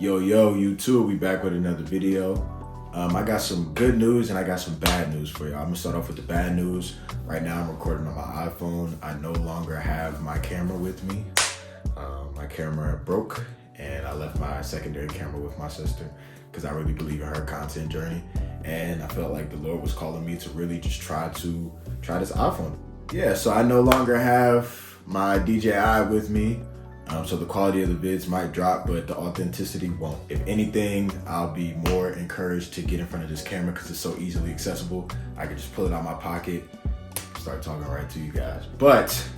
Yo, you too. We back with another video. I got some good news and I got some bad news for you. I'm gonna start off with the bad news. Right now I'm recording on my iPhone. I no longer have my camera with me. My camera broke and I left my secondary camera with my sister because I really believe in her content journey. And I felt like the Lord was calling me to really just try this iPhone. Yeah, so I no longer have my DJI with me. So the quality of the vids might drop, but the authenticity won't. If anything, I'll be more encouraged to get in front of this camera because it's so easily accessible. I can just pull it out of my pocket, start talking right to you guys. But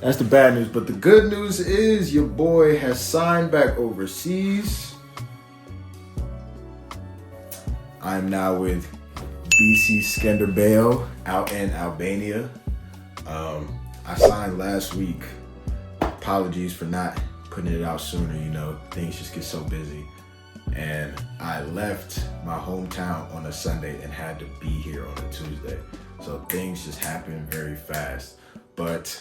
that's the bad news. But the good news is your boy has signed back overseas. I'm now with BC Skenderbeu out in Albania. I signed last week. Apologies for not putting it out sooner, things just get so busy. And I left my hometown on a Sunday and had to be here on a Tuesday. So things just happen very fast. But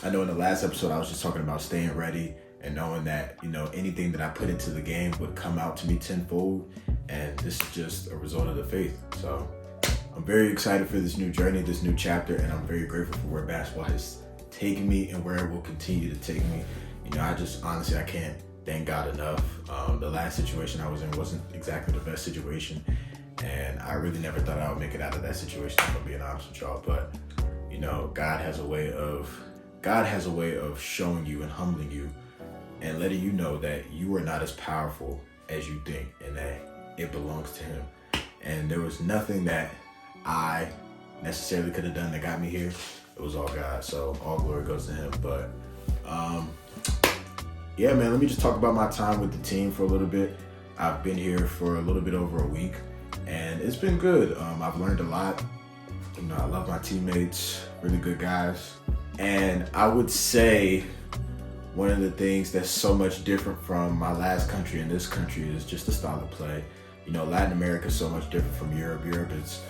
I know in the last episode, I was just talking about staying ready and knowing that, anything that I put into the game would come out to me tenfold. And this is just a result of the faith. So I'm very excited for this new journey, this new chapter, and I'm very grateful for where basketball has taken me and where it will continue to take me. I just honestly, I can't thank God enough. The last situation I was in wasn't exactly the best situation, and I really never thought I would make it out of that situation, if I'm being honest with y'all. But God has a way of showing you and humbling you and letting you know that you are not as powerful as you think and that it belongs to Him. And there was nothing that I necessarily could have done that got me here. It was all God, so all glory goes to Him. But yeah, man, let me just talk about my time with the team for a little bit. I've been here for a little bit over a week, and it's been good. I've learned a lot. I love my teammates, really good guys. And I would say one of the things that's so much different from my last country and this country is just the style of play. Latin America is so much different from Europe. Europe is,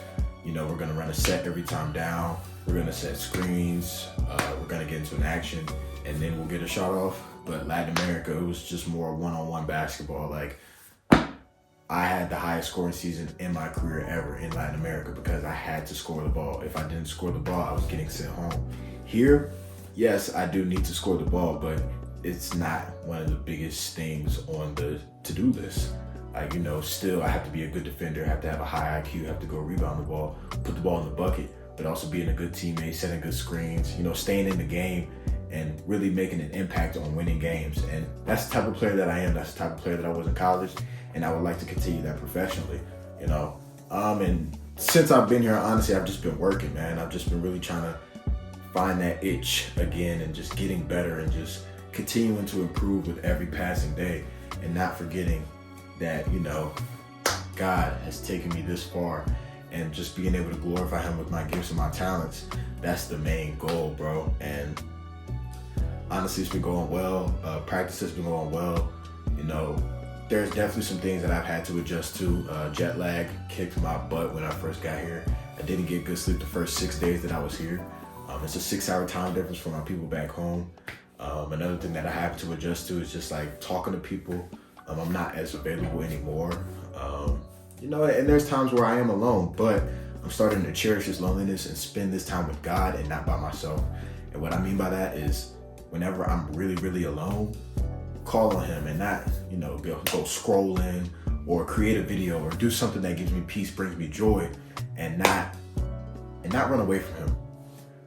we're gonna run a set every time down. We're gonna set screens, we're gonna get into an action, and then we'll get a shot off. But Latin America, it was just more one-on-one basketball. Like, I had the highest scoring season in my career ever in Latin America because I had to score the ball. If I didn't score the ball, I was getting sent home. Here, yes, I do need to score the ball, but it's not one of the biggest things on the to-do list. Like, still I have to be a good defender, have to have a high IQ, have to go rebound the ball, put the ball in the bucket, but also being a good teammate, setting good screens, staying in the game and really making an impact on winning games. And that's the type of player that I am. That's the type of player that I was in college, and I would like to continue that professionally, And since I've been here, honestly, I've just been working, man. I've just been really trying to find that itch again and just getting better and just continuing to improve with every passing day and not forgetting that, God has taken me this far. And just being able to glorify Him with my gifts and my talents, that's the main goal, bro. And honestly, it's been going well. Practice has been going well. There's definitely some things that I've had to adjust to. Jet lag kicked my butt when I first got here. I didn't get good sleep the first 6 days that I was here. It's a 6-hour time difference for my people back home. Another thing that I have to adjust to is just like talking to people. I'm not as available anymore. And there's times where I am alone, but I'm starting to cherish this loneliness and spend this time with God and not by myself. And what I mean by that is whenever I'm really, really alone, call on Him and not, go scrolling or create a video or do something that gives me peace, brings me joy, and not run away from Him.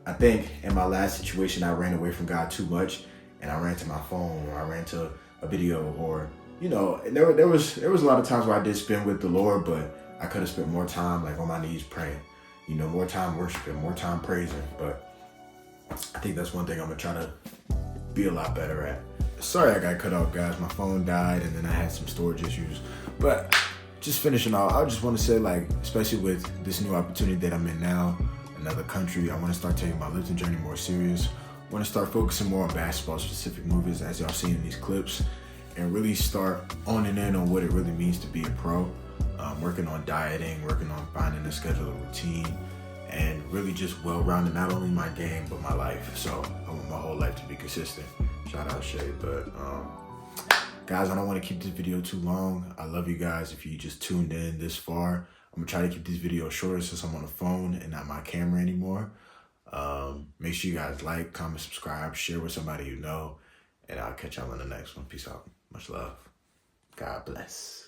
I think in my last situation, I ran away from God too much and I ran to my phone or I ran to a video or and there was a lot of times where I did spend with the Lord, but I could have spent more time like on my knees praying, more time worshiping, more time praising. But I think that's one thing I'm gonna try to be a lot better at. Sorry I got cut off, guys. My phone died and then I had some storage issues. But just finishing off, I just want to say, like, especially with this new opportunity that I'm in now, another country, I want to start taking my lifting journey more serious. I want to start focusing more on basketball specific moves, as y'all seen in these clips, and really start owning in on what it really means to be a pro. Working on dieting, working on finding a schedule, a routine, and really just well-rounded, not only my game, but my life. So I want my whole life to be consistent. Shout out Shay. But Guys, I don't want to keep this video too long. I love you guys. If you just tuned in this far, I'm gonna try to keep these videos shorter since I'm on the phone and not my camera anymore. Make sure you guys like, comment, subscribe, share with somebody you know, and I'll catch y'all in the next one. Peace out. Much love. God bless.